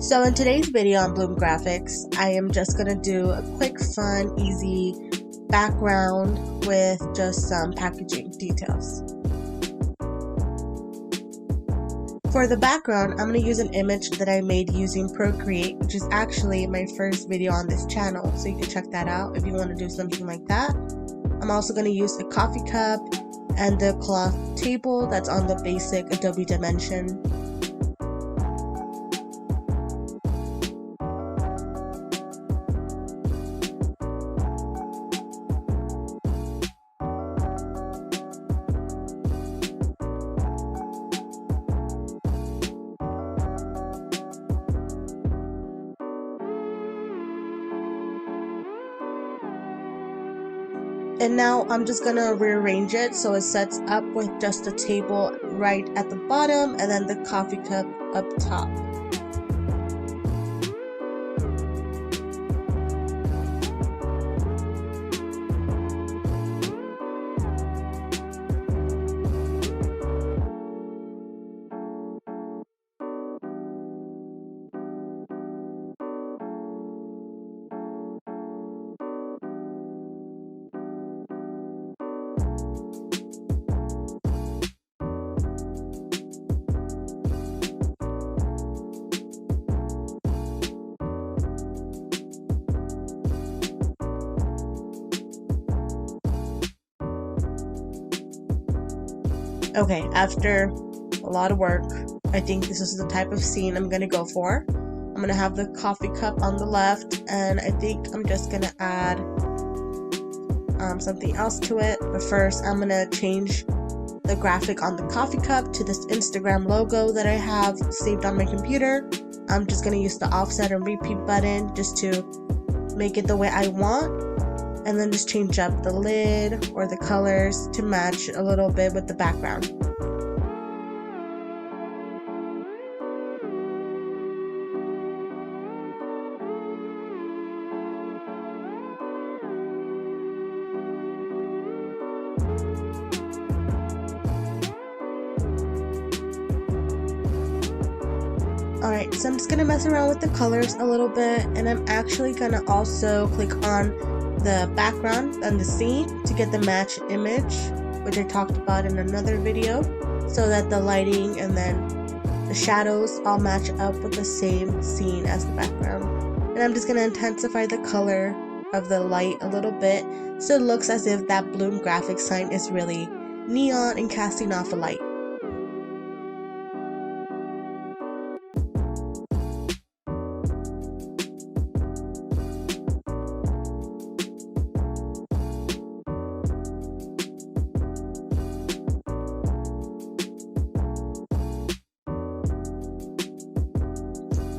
So in today's video on Bloom Graphics, I am just going to do a quick, fun, easy background with just some packaging details. For the background, I'm going to use an image that I made using Procreate, which is actually my first video on this channel, so you can check that out if you want to do something like that. I'm also going to use a coffee cup and the cloth table that's on the basic Adobe dimension. And now I'm just going to rearrange it so it sets up with just the table right at the bottom and then the coffee cup up top. Okay, after a lot of work, I think this is the type of scene I'm going to go for. I'm going to have the coffee cup on the left, and I think I'm just going to add something else to it. But first, I'm going to change the graphic on the coffee cup to this Instagram logo that I have saved on my computer. I'm just going to use the offset and repeat button just to make it the way I want. And then just change up the lid or the colors to match a little bit with the background. Alright, so I'm just going to mess around with the colors a little bit, and I'm actually going to also click on the background and the scene to get the match image, which I talked about in another video, so that the lighting and then the shadows all match up with the same scene as the background. And I'm just going to intensify the color of the light a little bit so it looks as if that Bloom Graphics sign is really neon and casting off a light.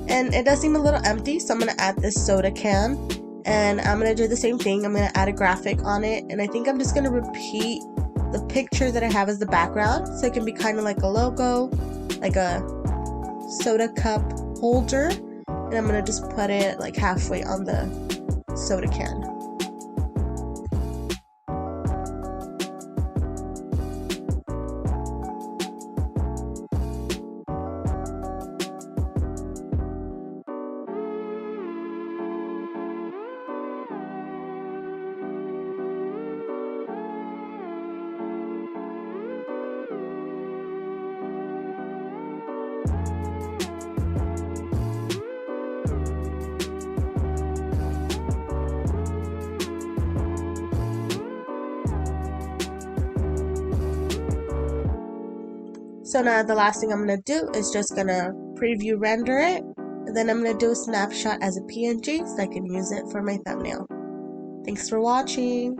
And it does seem a little empty, so I'm going to add this soda can, and I'm going to do the same thing. I'm going to add a graphic on it, and I think I'm just going to repeat the picture that I have as the background, so it can be kind of like a logo, like a soda cup holder, and I'm going to just put it like halfway on the soda can. So now the last thing I'm going to do is just going to preview render it, and then I'm going to do a snapshot as a PNG so I can use it for my thumbnail. Thanks for watching!